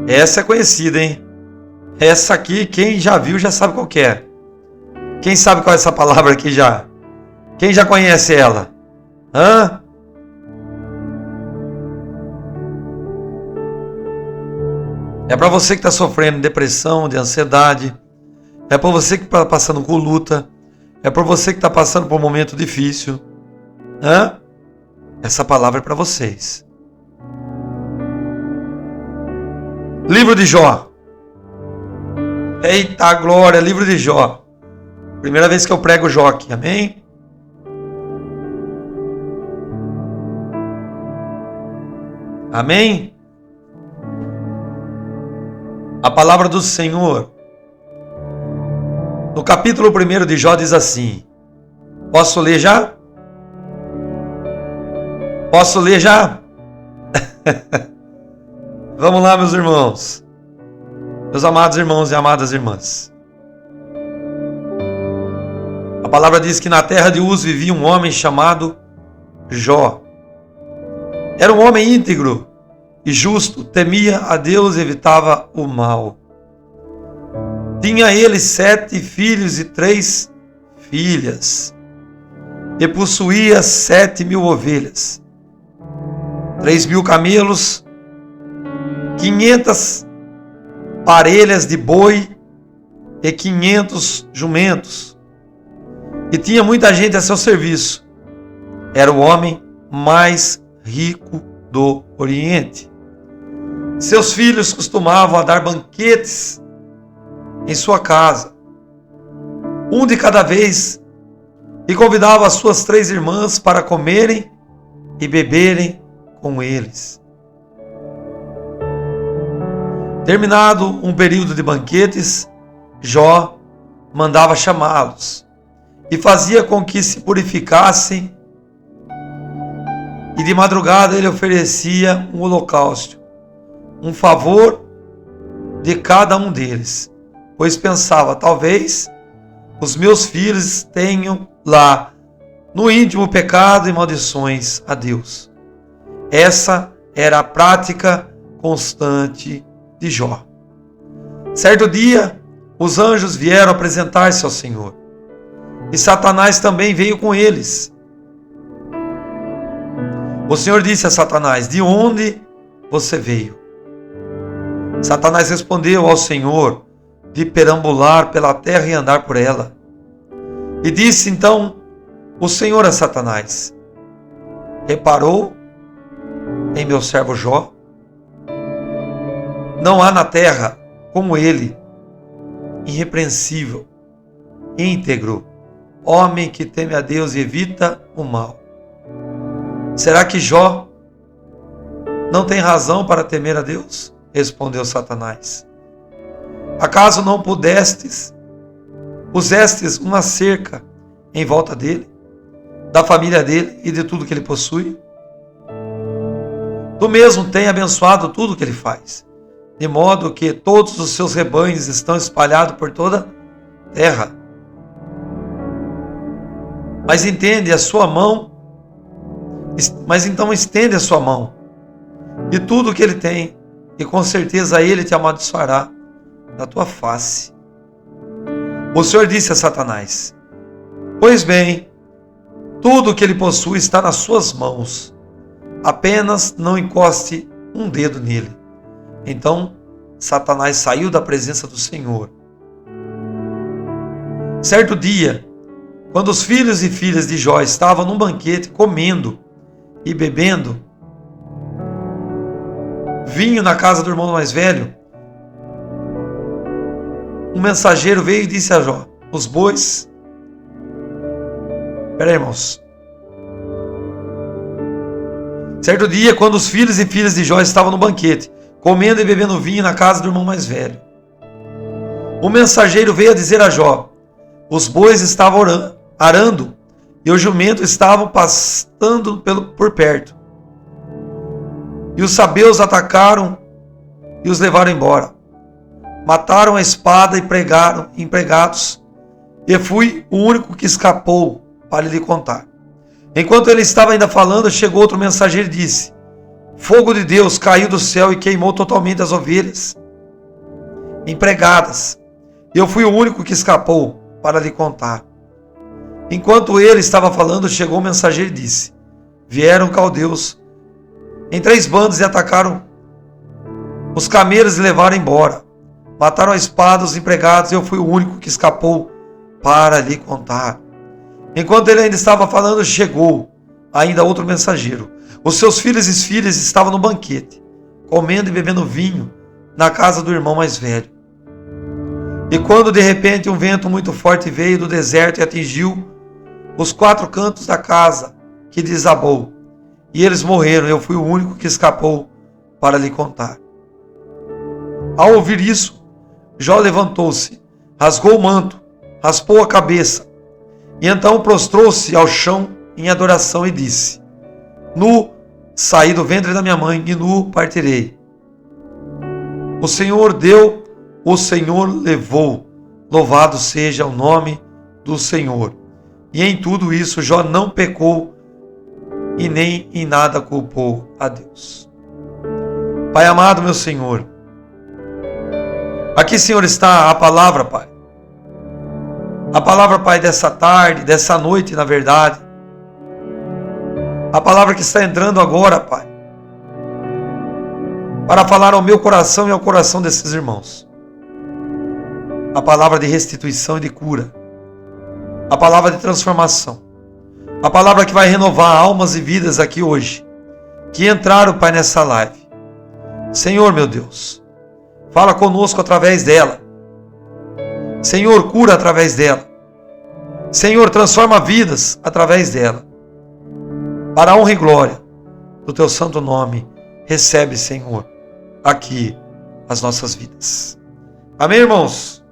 Essa é conhecida, hein? Essa aqui, quem já viu já sabe qual que é. Quem sabe qual é essa palavra aqui já? Quem já conhece ela? Hã? É para você que está sofrendo de depressão, de ansiedade. É para você que está passando por luta. É para você que está passando por um momento difícil. Hã? Essa palavra é para vocês. Livro de Jó. Eita glória, livro de Jó. Primeira vez que eu prego Jó aqui, amém? Amém? A palavra do Senhor, no capítulo 1 de Jó diz assim. Posso ler já? Posso ler já? Vamos lá, meus irmãos. Meus amados irmãos e amadas irmãs. A palavra diz que na terra de Uz vivia um homem chamado Jó. Era um homem íntegro e justo, temia a Deus e evitava o mal. Tinha ele 7 filhos e 3 filhas, e possuía 7.000 ovelhas, 3.000 camelos, 500 parelhas de boi e 500 jumentos. E tinha muita gente a seu serviço. Era o homem mais rico do Oriente. Seus filhos costumavam a dar banquetes em sua casa, um de cada vez, e convidava as suas 3 irmãs para comerem e beberem com eles. Terminado um período de banquetes, Jó mandava chamá-los e fazia com que se purificassem, e de madrugada ele oferecia um holocausto, um favor de cada um deles, pois pensava, talvez os meus filhos tenham lá no íntimo pecado e maldições a Deus. Essa era a prática constante de Jó. Certo dia, os anjos vieram apresentar-se ao Senhor, e Satanás também veio com eles. O Senhor disse a Satanás: de onde você veio? Satanás respondeu ao Senhor: de perambular pela terra e andar por ela. E disse então o Senhor a Satanás: reparou em meu servo Jó? Não há na terra como ele, irrepreensível, íntegro, homem que teme a Deus e evita o mal. Será que Jó não tem razão para temer a Deus? Respondeu Satanás. Acaso não pusestes uma cerca em volta dele, da família dele e de tudo que ele possui? Tu mesmo tem abençoado tudo que ele faz, de modo que todos os seus rebanhos estão espalhados por toda a terra. Mas então estende a sua mão, e tudo que ele tem, e com certeza ele te amaldiçoará da tua face. O Senhor disse a Satanás: pois bem, tudo o que ele possui está nas suas mãos, apenas não encoste um dedo nele. Então Satanás saiu da presença do Senhor. Certo dia, quando os filhos e filhas de Jó estavam num banquete, comendo e bebendo vinho na casa do irmão mais velho, um mensageiro veio e disse a Jó: os bois... irmãos. Certo dia, quando os filhos e filhas de Jó estavam no banquete, comendo e bebendo vinho na casa do irmão mais velho, o mensageiro veio a dizer a Jó: os bois estavam arando e os jumentos estavam pastando por perto. E os sabeus atacaram e os levaram embora. Mataram a espada e pregaram empregados, e fui o único que escapou para lhe contar. Enquanto ele estava ainda falando, chegou outro mensageiro e disse: Fogo de Deus caiu do céu e queimou totalmente as ovelhas empregadas. Eu fui o único que escapou para lhe contar. Enquanto ele estava falando, chegou o mensageiro e disse: vieram caldeus em 3 bandos e atacaram os camelos e levaram embora. Mataram a espada os empregados e eu fui o único que escapou para lhe contar. Enquanto ele ainda estava falando, chegou ainda outro mensageiro. Os seus filhos e filhas estavam no banquete, comendo e bebendo vinho na casa do irmão mais velho. E quando de repente um vento muito forte veio do deserto e atingiu os 4 cantos da casa, que desabou, e eles morreram. Eu fui o único que escapou para lhe contar. Ao ouvir isso, Jó levantou-se, rasgou o manto, raspou a cabeça, e então prostrou-se ao chão em adoração e disse: nu saí do ventre da minha mãe, e nu partirei. O Senhor deu, o Senhor levou, louvado seja o nome do Senhor. E em tudo isso Jó não pecou e nem em nada culpou a Deus. Pai amado, meu Senhor, aqui, Senhor, está a palavra, Pai. A palavra, Pai, dessa tarde, dessa noite, na verdade. A palavra que está entrando agora, Pai, para falar ao meu coração e ao coração desses irmãos. A palavra de restituição e de cura. A palavra de transformação. A palavra que vai renovar almas e vidas aqui hoje, que entraram, Pai, nessa live. Senhor, meu Deus, fala conosco através dela. Senhor, cura através dela. Senhor, transforma vidas através dela. Para a honra e glória do teu santo nome, recebe, Senhor, aqui as nossas vidas. Amém, irmãos?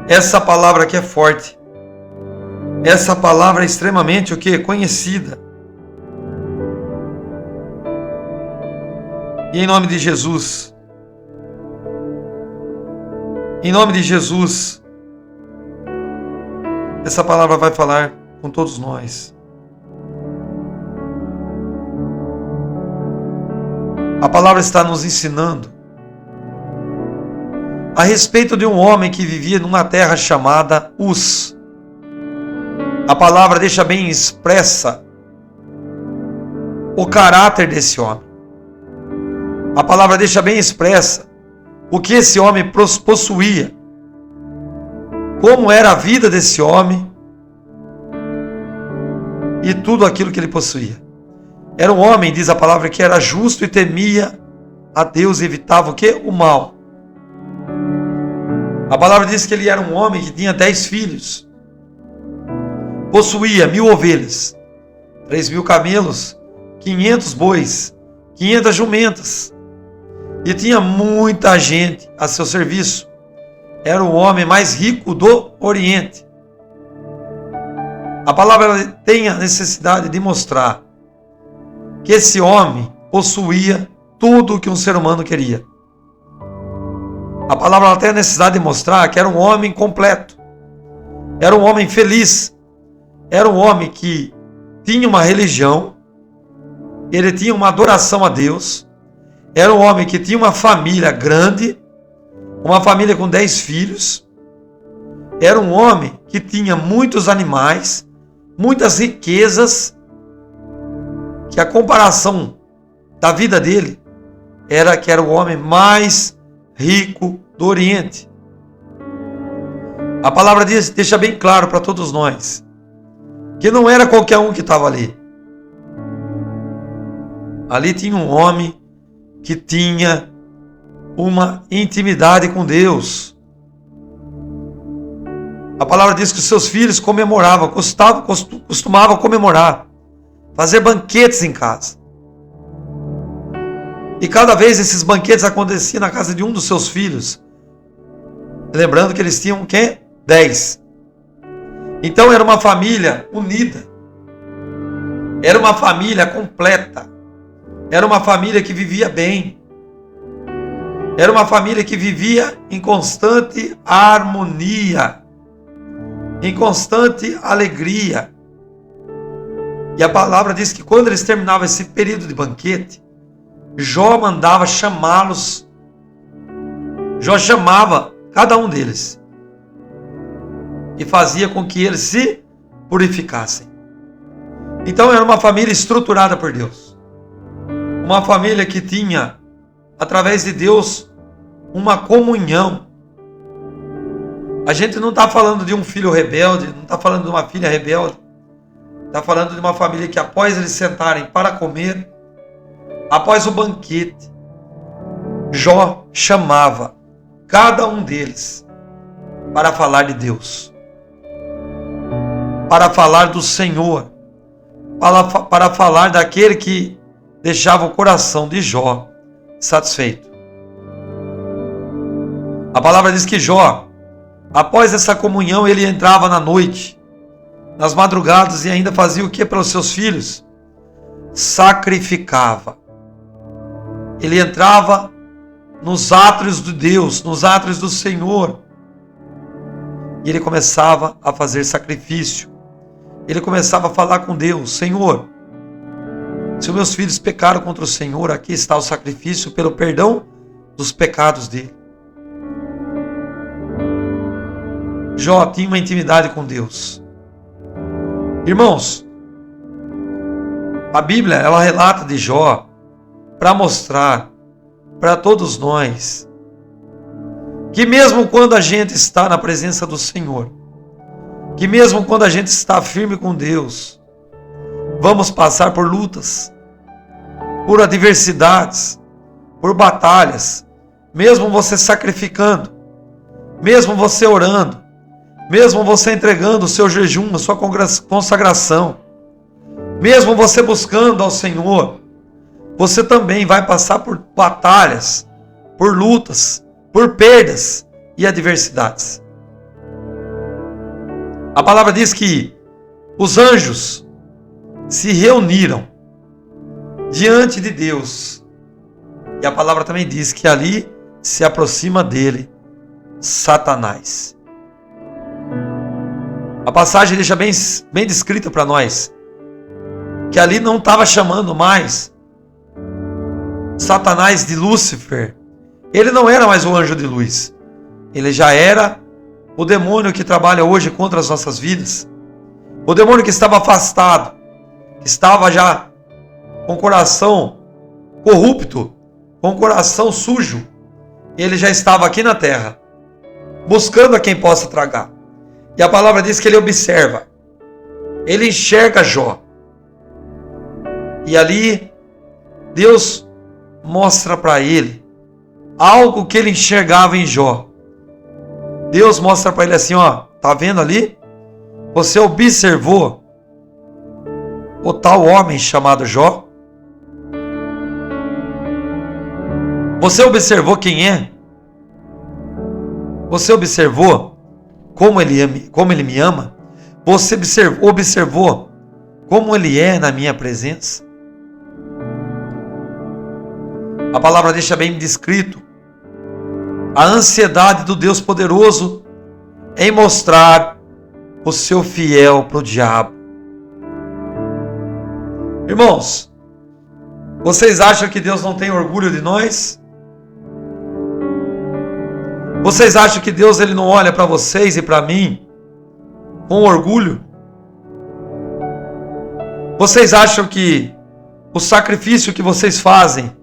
Essa palavra aqui é forte. Essa palavra é extremamente o quê? Conhecida. E em nome de Jesus, essa palavra vai falar com todos nós. A palavra está nos ensinando a respeito de um homem que vivia numa terra chamada Uz. A palavra deixa bem expressa o caráter desse homem. A palavra deixa bem expressa o que esse homem possuía, como era a vida desse homem e tudo aquilo que ele possuía. Era um homem, diz a palavra, que era justo e temia a Deus e evitava o quê? O mal. A palavra diz que ele era um homem que tinha 10 filhos, possuía 1000 ovelhas, 3000 camelos, 500 bois, 500 jumentas, e tinha muita gente a seu serviço. Era o homem mais rico do Oriente. A palavra tem a necessidade de mostrar que esse homem possuía tudo o que um ser humano queria. A palavra tem a necessidade de mostrar que era um homem completo. Era um homem feliz. Era um homem que tinha uma religião. Ele tinha uma adoração a Deus. Era um homem que tinha uma família grande. Uma família com 10 filhos. Era um homem que tinha muitos animais, muitas riquezas, que a comparação da vida dele era que era o homem mais rico do Oriente. A palavra deixa bem claro para todos nós que não era qualquer um que estava ali. Ali tinha um homem que tinha uma intimidade com Deus. A palavra diz que os seus filhos comemoravam, costumavam comemorar, fazer banquetes em casa. E cada vez esses banquetes aconteciam na casa de um dos seus filhos. Lembrando que eles tinham o quê? 10. Então era uma família unida. Era uma família completa. Era uma família que vivia bem. Era uma família que vivia em constante harmonia, em constante alegria. E a palavra diz que quando eles terminavam esse período de banquete, Jó mandava chamá-los. Jó chamava cada um deles e fazia com que eles se purificassem. Então era uma família estruturada por Deus. Uma família que tinha, através de Deus, uma comunhão. A gente não está falando de um filho rebelde, não está falando de uma filha rebelde. Está falando de uma família que, após eles sentarem para comer, após o banquete, Jó chamava cada um deles para falar de Deus, para falar do Senhor, para falar daquele que deixava o coração de Jó satisfeito. A palavra diz que Jó, após essa comunhão, ele entrava na noite, nas madrugadas, e ainda fazia o que pelos seus filhos? Sacrificava. Ele entrava nos átrios de Deus, nos átrios do Senhor, e ele começava a fazer sacrifício. Ele começava a falar com Deus: Senhor, se os meus filhos pecaram contra o Senhor, aqui está o sacrifício pelo perdão dos pecados dele. Jó tinha uma intimidade com Deus. Irmãos, a Bíblia, ela relata de Jó para mostrar para todos nós que mesmo quando a gente está na presença do Senhor, que mesmo quando a gente está firme com Deus, vamos passar por lutas, por adversidades, por batalhas, mesmo você sacrificando, mesmo você orando, mesmo você entregando o seu jejum, a sua consagração, mesmo você buscando ao Senhor, você também vai passar por batalhas, por lutas, por perdas e adversidades. A palavra diz que os anjos se reuniram diante de Deus. E a palavra também diz que ali se aproxima dele Satanás. A passagem deixa bem descrita para nós que ali não estava chamando mais Satanás de Lúcifer. Ele não era mais o anjo de luz. Ele já era o demônio que trabalha hoje contra as nossas vidas. O demônio que estava afastado, que estava já com o coração corrupto, com o coração sujo. Ele já estava aqui na terra, buscando a quem possa tragar. E a palavra diz que ele observa, ele enxerga Jó. E ali, Deus mostra para ele algo que ele enxergava em Jó. Deus mostra para ele assim, ó, tá vendo ali? Você observou o tal homem chamado Jó? Você observou quem é? Você observou como ele me ama? Você observou como ele é na minha presença? A palavra deixa bem descrito a ansiedade do Deus poderoso em mostrar o seu fiel para o diabo. Irmãos, vocês acham que Deus não tem orgulho de nós? Vocês acham que Deus ele não olha para vocês e para mim com orgulho? Vocês acham que o sacrifício que vocês fazem,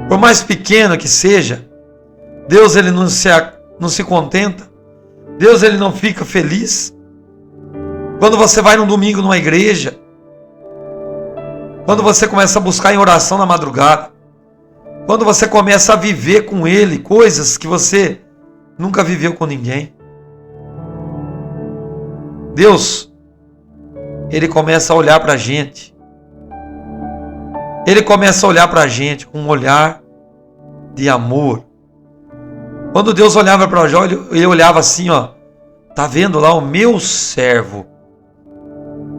por mais pequeno que seja, Deus ele não se contenta? Deus ele não fica feliz? Quando você vai num domingo numa igreja, quando você começa a buscar em oração na madrugada, quando você começa a viver com Ele coisas que você nunca viveu com ninguém, Deus, Ele começa a olhar para a gente. Ele começa a olhar para a gente com um olhar de amor. Quando Deus olhava para Jó, ele olhava assim, ó, tá vendo lá o meu servo?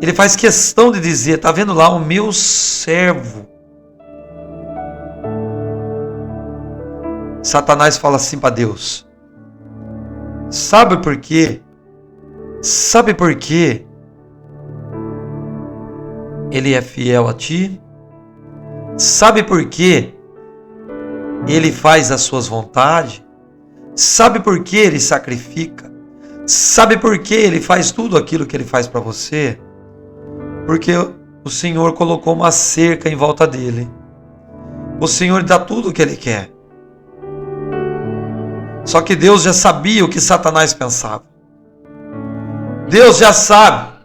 Ele faz questão de dizer, tá vendo lá o meu servo? Satanás fala assim para Deus: sabe por quê? Sabe por quê Ele é fiel a ti? Sabe por quê Ele faz as suas vontades? Sabe por que Ele sacrifica? Sabe por que Ele faz tudo aquilo que Ele faz para você? Porque o Senhor colocou uma cerca em volta dele. O Senhor dá tudo o que Ele quer. Só que Deus já sabia o que Satanás pensava. Deus já sabe.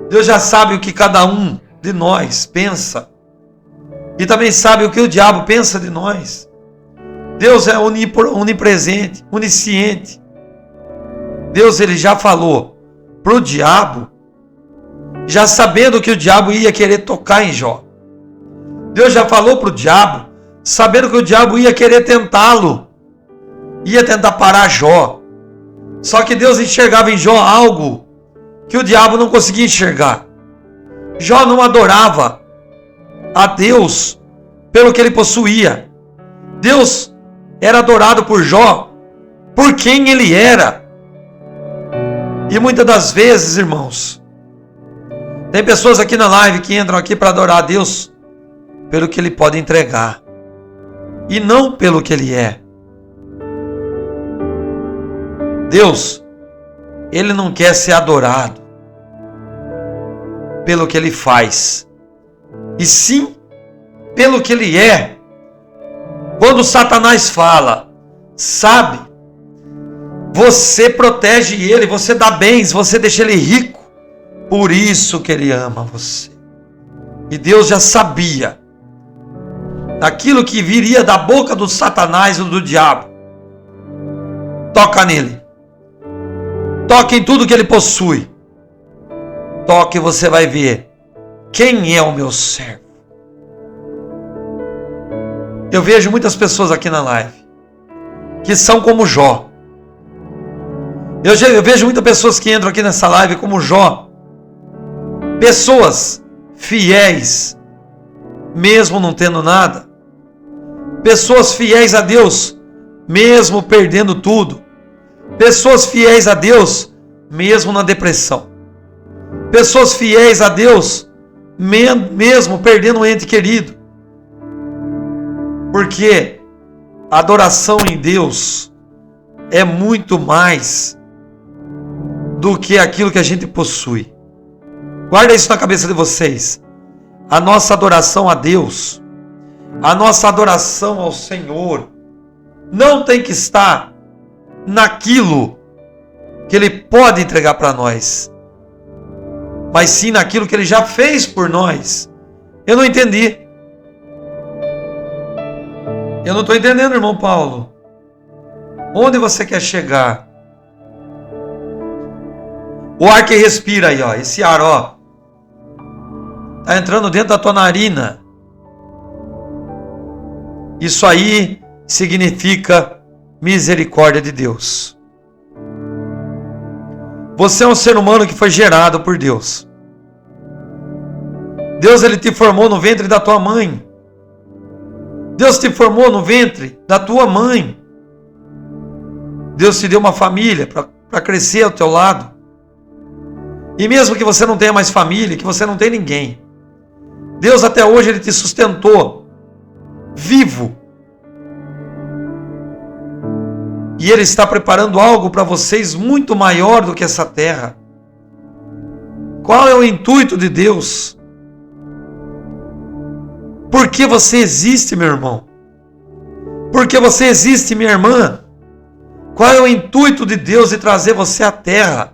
Deus já sabe o que cada um de nós pensa. E também sabe o que o diabo pensa de nós. Deus é onipresente, onisciente. Deus, Ele já falou para o diabo, já sabendo que o diabo ia querer tocar em Jó. Deus já falou para o diabo, sabendo que o diabo ia querer tentá-lo, ia tentar parar Jó. Só que Deus enxergava em Jó algo que o diabo não conseguia enxergar. Jó não adorava a Deus pelo que ele possuía. Deus era adorado por Jó por quem ele era. E muitas das vezes, irmãos, tem pessoas aqui na live que entram aqui para adorar a Deus pelo que Ele pode entregar e não pelo que Ele é. Deus, Ele não quer ser adorado pelo que Ele faz, e sim pelo que Ele é. Quando Satanás fala, sabe, você protege ele, você dá bens, você deixa ele rico, por isso que ele ama você. E Deus já sabia daquilo que viria da boca do Satanás ou do diabo. Toca nele, toque em tudo que ele possui, toque e você vai ver quem é o meu servo. Eu vejo muitas pessoas aqui na live que são como Jó. Eu vejo muitas pessoas que entram aqui nessa live como Jó. Pessoas fiéis, mesmo não tendo nada. Pessoas fiéis a Deus, mesmo perdendo tudo. Pessoas fiéis a Deus, mesmo na depressão. Pessoas fiéis a Deus, mesmo perdendo um ente querido. Porque a adoração em Deus é muito mais do que aquilo que a gente possui. Guarda isso na cabeça de vocês. A nossa adoração a Deus, a nossa adoração ao Senhor, não tem que estar naquilo que Ele pode entregar para nós, mas sim naquilo que Ele já fez por nós. Eu não entendi. Eu não estou entendendo, irmão Paulo. Onde você quer chegar? O ar que respira aí, ó, esse ar, ó, tá entrando dentro da tua narina. Isso aí significa misericórdia de Deus. Você é um ser humano que foi gerado por Deus. Deus, Ele te formou no ventre da tua mãe. Deus te formou no ventre da tua mãe. Deus te deu uma família para crescer ao teu lado. E mesmo que você não tenha mais família, que você não tenha ninguém, Deus até hoje Ele te sustentou vivo. E Ele está preparando algo para vocês muito maior do que essa terra. Qual é o intuito de Deus? Por que você existe, meu irmão? Por que você existe, minha irmã? Qual é o intuito de Deus de trazer você à terra?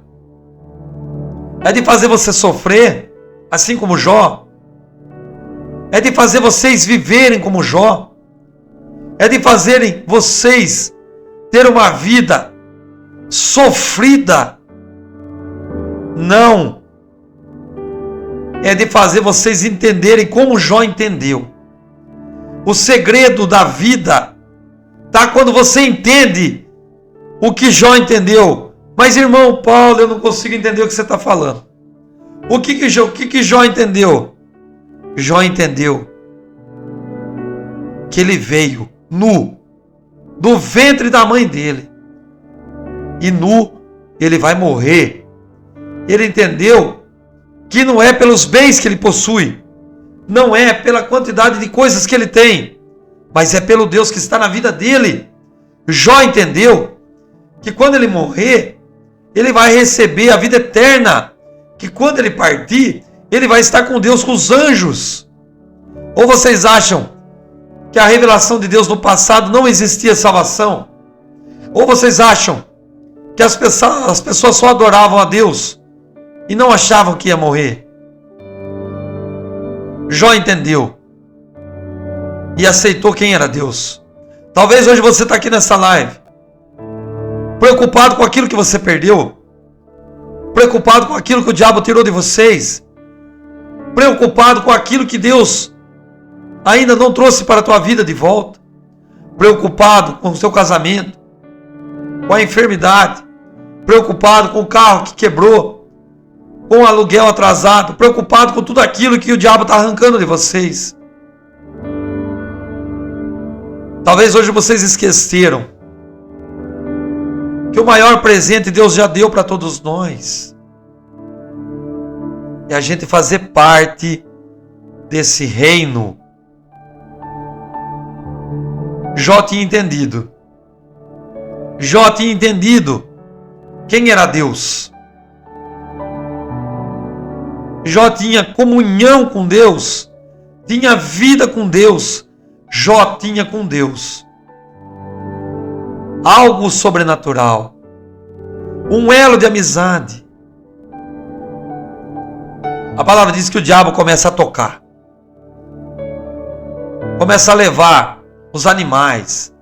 É de fazer você sofrer, assim como Jó? É de fazer vocês viverem como Jó? É de fazerem vocês ter uma vida sofrida? Não. É de fazer vocês entenderem como Jó entendeu. O segredo da vida está quando você entende o que Jó entendeu. Mas, irmão Paulo, eu não consigo entender o que você está falando. O que Jó entendeu? Jó entendeu que ele veio nu do ventre da mãe dele. E nu ele vai morrer. Ele entendeu que não é pelos bens que ele possui, não é pela quantidade de coisas que ele tem, mas é pelo Deus que está na vida dele. Jó entendeu que quando ele morrer, ele vai receber a vida eterna, que quando ele partir, ele vai estar com Deus, com os anjos. Ou vocês acham que a revelação de Deus no passado não existia salvação? Ou vocês acham que as pessoas só adoravam a Deus e não achavam que ia morrer? Jó entendeu e aceitou quem era Deus. Talvez hoje você está aqui nessa live preocupado com aquilo que você perdeu, preocupado com aquilo que o diabo tirou de vocês, preocupado com aquilo que Deus ainda não trouxe para a tua vida de volta, preocupado com o seu casamento, com a enfermidade, preocupado com o carro que quebrou, com o aluguel atrasado, preocupado com tudo aquilo que o diabo está arrancando de vocês. Talvez hoje vocês esqueceram que o maior presente Deus já deu para todos nós é a gente fazer parte desse reino. Jó tinha entendido. Jó tinha entendido quem era Deus. Jó tinha comunhão com Deus, tinha vida com Deus. Jó tinha com Deus algo sobrenatural, um elo de amizade. A palavra diz que o diabo começa a tocar, começa a levar os animais.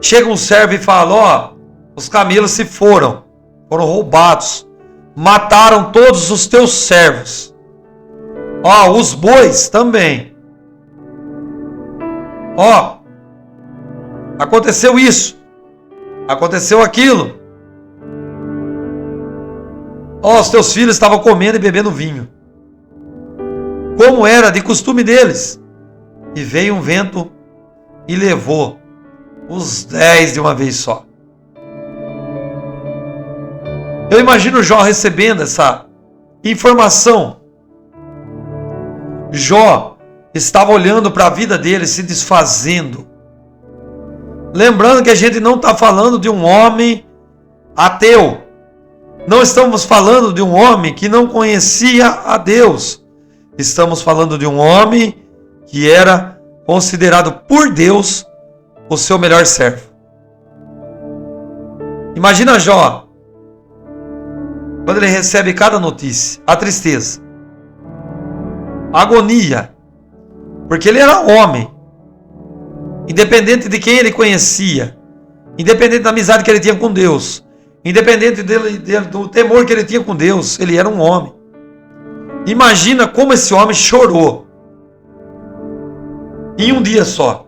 Chega um servo e fala: ó, os camelos se foram roubados, mataram todos os teus servos, ó, os bois também, ó, aconteceu isso, aconteceu aquilo, ó, os teus filhos estavam comendo e bebendo vinho, como era de costume deles, e veio um vento e levou os 10 de uma vez só. Eu imagino Jó recebendo essa informação. Jó estava olhando para a vida dele se desfazendo. Lembrando que a gente não está falando de um homem ateu. Não estamos falando de um homem que não conhecia a Deus. Estamos falando de um homem que era considerado por Deus o seu melhor servo. Imagina Jó, quando ele recebe cada notícia, a tristeza, a agonia, porque ele era homem, independente de quem ele conhecia, independente da amizade que ele tinha com Deus, independente do temor que ele tinha com Deus, ele era um homem. Imagina como esse homem chorou em um dia só.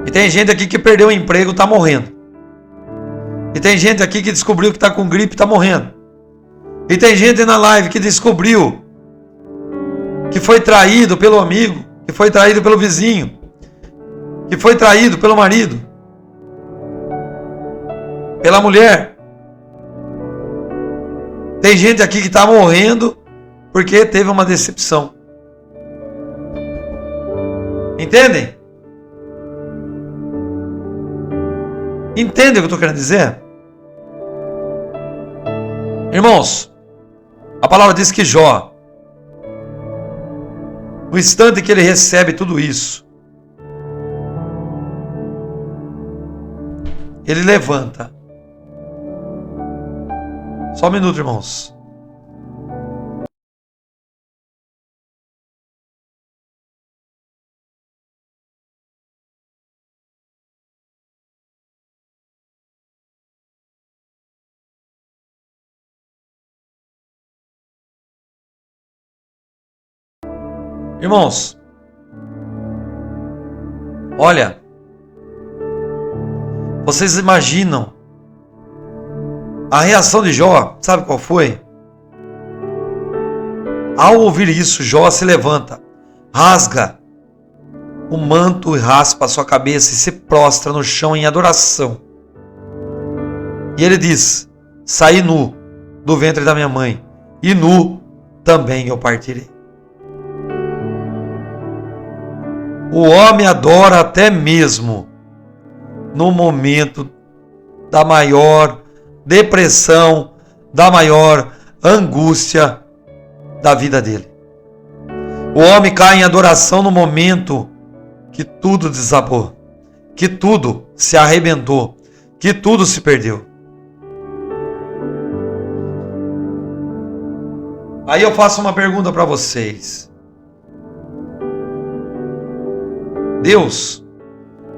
E tem gente aqui que perdeu o emprego, está morrendo. E tem gente aqui que descobriu que está com gripe, está morrendo. E tem gente na live que descobriu que foi traído pelo amigo, que foi traído pelo vizinho, que foi traído pelo marido, pela mulher. Tem gente aqui que está morrendo porque teve uma decepção. Entendem? Entendem o que eu estou querendo dizer? Irmãos, a palavra diz que Jó, no instante que ele recebe tudo isso, ele levanta. Só um minuto, irmãos. Irmãos, olha, vocês imaginam a reação de Jó? Sabe qual foi? Ao ouvir isso, Jó se levanta, rasga o manto e raspa a sua cabeça e se prostra no chão em adoração. E ele diz: saí nu do ventre da minha mãe, e nu também eu partirei. O homem adora até mesmo no momento da maior depressão, da maior angústia da vida dele. O homem cai em adoração no momento que tudo desabou, que tudo se arrebentou, que tudo se perdeu. Aí eu faço uma pergunta para vocês. Deus,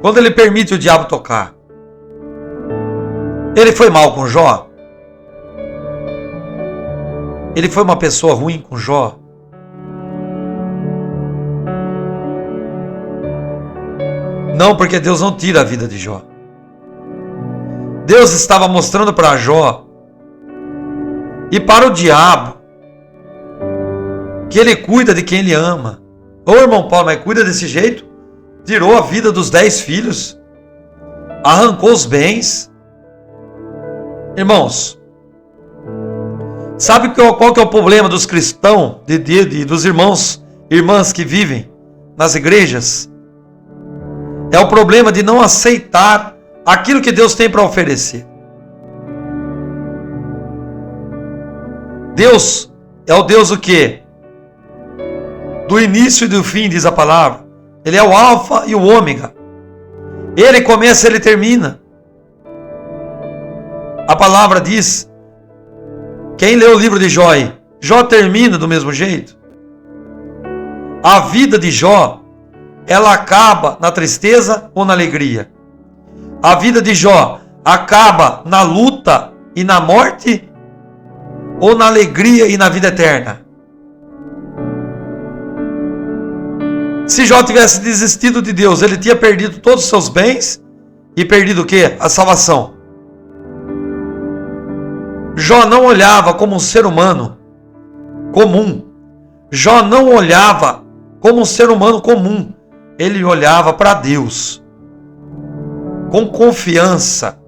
quando ele permite o diabo tocar, ele foi mal com Jó? Ele foi uma pessoa ruim com Jó? Não, porque Deus não tira a vida de Jó. Deus estava mostrando para Jó e para o diabo que ele cuida de quem ele ama. Ô irmão Paulo, mas cuida desse jeito? Tirou a vida dos 10 filhos, arrancou os bens. Irmãos, sabe qual que é o problema dos cristãos, dos irmãos e irmãs que vivem nas igrejas? É o problema de não aceitar aquilo que Deus tem para oferecer. Deus é o Deus o quê? Do início e do fim, diz a palavra. Ele é o alfa e o ômega. Ele começa, ele termina. A palavra diz, quem lê o livro de Jó, Jó termina do mesmo jeito. A vida de Jó, ela acaba na tristeza ou na alegria? A vida de Jó acaba na luta e na morte ou na alegria e na vida eterna? Se Jó tivesse desistido de Deus, ele tinha perdido todos os seus bens e perdido o quê? A salvação. Jó não olhava como um ser humano comum. Jó não olhava como um ser humano comum. Ele olhava para Deus com confiança.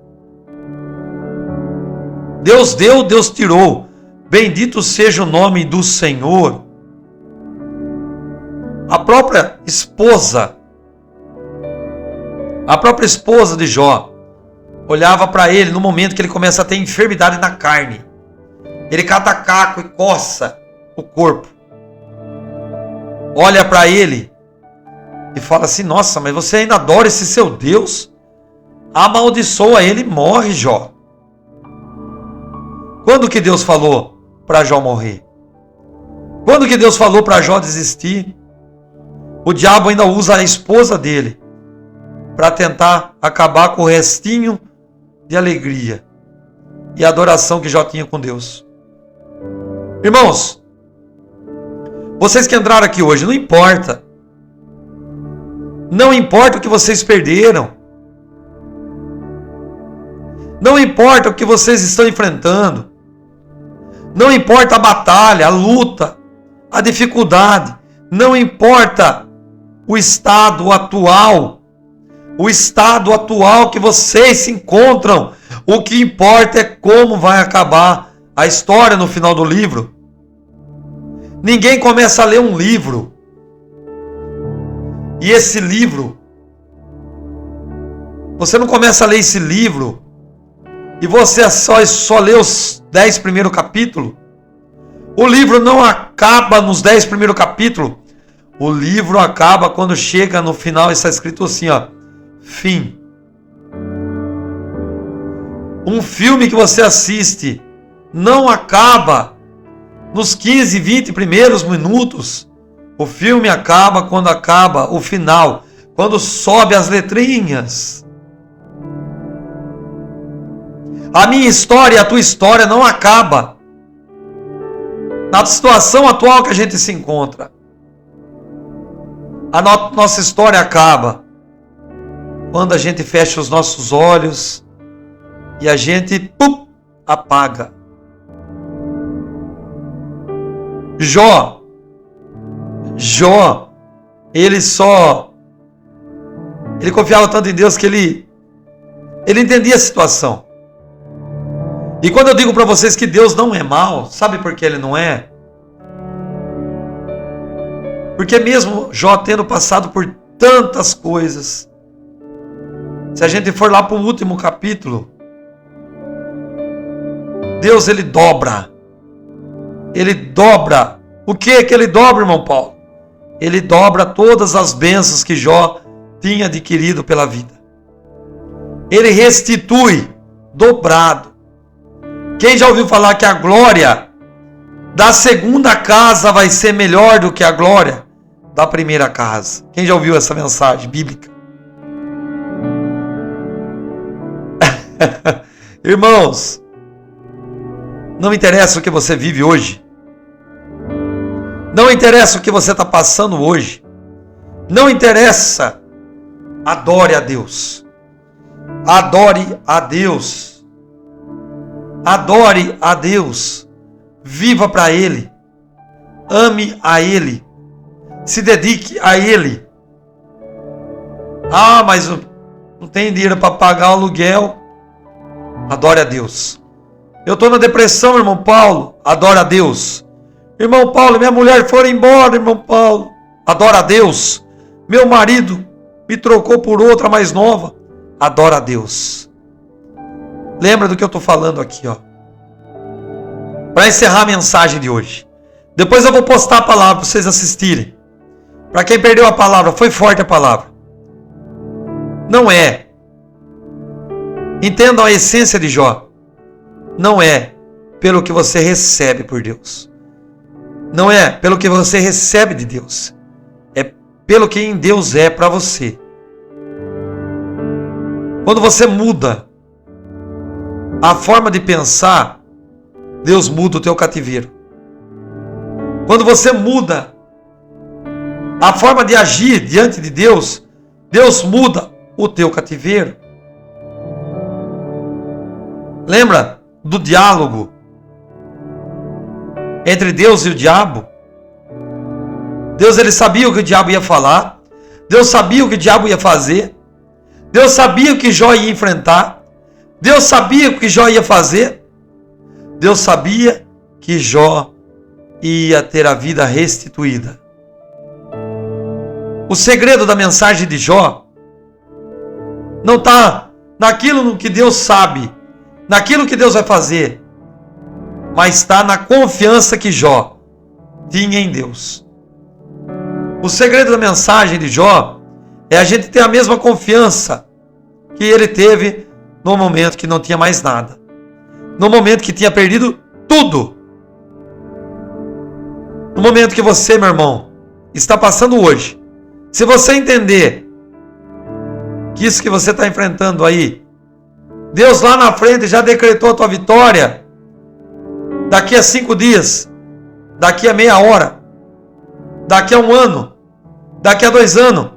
Deus deu, Deus tirou. Bendito seja o nome do Senhor. A própria esposa de Jó olhava para ele no momento que ele começa a ter enfermidade na carne. Ele cata caco e coça o corpo. Olha para ele e fala assim: nossa, mas você ainda adora esse seu Deus? Amaldiçoa ele e morre, Jó. Quando que Deus falou para Jó morrer? Quando que Deus falou para Jó desistir? O diabo ainda usa a esposa dele para tentar acabar com o restinho de alegria e adoração que Jó tinha com Deus. Irmãos, vocês que entraram aqui hoje, não importa. Não importa o que vocês perderam. Não importa o que vocês estão enfrentando. Não importa a batalha, a luta, a dificuldade. Não importa o estado atual que vocês se encontram. O que importa é como vai acabar a história no final do livro. Ninguém começa a ler um livro e esse livro, você não começa a ler esse livro e você só lê os 10 primeiros capítulos. O livro não acaba nos 10 primeiros capítulos. O livro acaba quando chega no final e está escrito assim, ó, fim. Um filme que você assiste não acaba nos 15, 20 primeiros minutos. O filme acaba quando acaba o final, quando sobe as letrinhas. A minha história e a tua história não acaba na situação atual que a gente se encontra. A nossa história acaba quando a gente fecha os nossos olhos e a gente apaga. Jó, ele confiava tanto em Deus que ele entendia a situação. E quando eu digo para vocês que Deus não é mau, sabe por que ele não é? Porque mesmo Jó tendo passado por tantas coisas, se a gente for lá para o último capítulo, Deus ele dobra. Ele dobra. O que é que ele dobra, irmão Paulo? Ele dobra todas as bênçãos que Jó tinha adquirido pela vida. Ele restitui dobrado. Quem já ouviu falar que a glória da segunda casa vai ser melhor do que a glória da primeira casa? Quem já ouviu essa mensagem bíblica? Irmãos, não interessa o que você vive hoje. Não interessa o que você está passando hoje. Não interessa. Adore a Deus. Adore a Deus. Adore a Deus. Viva para Ele. Ame a Ele. Se dedique a Ele. Ah, mas eu não tenho dinheiro para pagar o aluguel. Adore a Deus. Eu estou na depressão, irmão Paulo. Adore a Deus. Irmão Paulo, minha mulher foi embora, irmão Paulo. Adora a Deus. Meu marido me trocou por outra mais nova. Adora a Deus. Lembra do que eu estou falando aqui, ó. Para encerrar a mensagem de hoje. Depois eu vou postar a palavra para vocês assistirem. Para quem perdeu a palavra, foi forte a palavra. Não é. Entendam a essência de Jó. Não é pelo que você recebe por Deus. Não é pelo que você recebe de Deus. É pelo que em Deus é para você. Quando você muda a forma de pensar, Deus muda o teu cativeiro. Quando você muda a forma de agir diante de Deus, Deus muda o teu cativeiro. Lembra do diálogo entre Deus e o diabo? Deus ele sabia o que o diabo ia falar. Deus sabia o que o diabo ia fazer. Deus sabia o que Jó ia enfrentar. Deus sabia o que Jó ia fazer. Deus sabia que Jó ia ter a vida restituída. O segredo da mensagem de Jó não está naquilo que Deus sabe, naquilo que Deus vai fazer, mas está na confiança que Jó tinha em Deus. O segredo da mensagem de Jó é a gente ter a mesma confiança que ele teve no momento que não tinha mais nada, no momento que tinha perdido tudo, no momento que você, meu irmão, está passando hoje. Se você entender que isso que você está enfrentando aí, Deus lá na frente já decretou a tua vitória. Daqui a 5 dias, daqui a meia hora, daqui a 1 ano, daqui a 2 anos.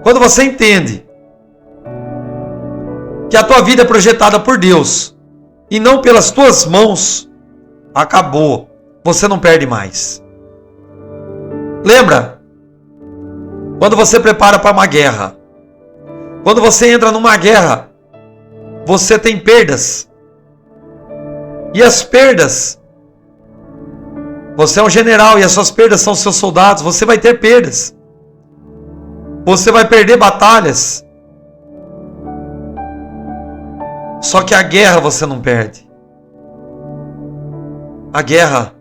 Quando você entende que a tua vida é projetada por Deus e não pelas tuas mãos, acabou. Você não perde mais. Lembra? Quando você prepara para uma guerra, quando você entra numa guerra, você tem perdas. E as perdas, você é um general e as suas perdas são seus soldados, você vai ter perdas. Você vai perder batalhas. Só que a guerra você não perde. A guerra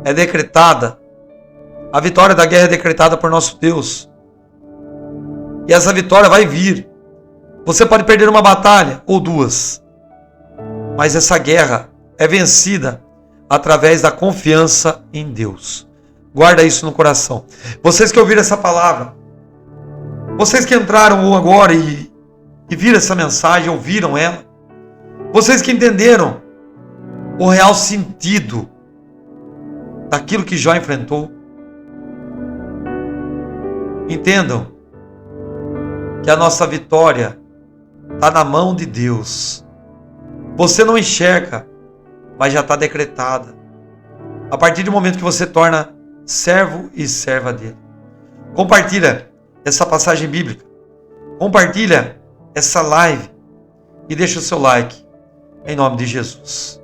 é decretada. A vitória da guerra é decretada por nosso Deus. E essa vitória vai vir. Você pode perder uma batalha ou 2. Mas essa guerra é vencida através da confiança em Deus. Guarda isso no coração. Vocês que ouviram essa palavra, vocês que entraram agora e viram essa mensagem, ouviram ela, vocês que entenderam o real sentido daquilo que Jó enfrentou, entendam que a nossa vitória está na mão de Deus. Você não enxerga, mas já está decretada. A partir do momento que você torna servo e serva dele. Compartilha essa passagem bíblica. Compartilha essa live. E deixa o seu like. Em nome de Jesus.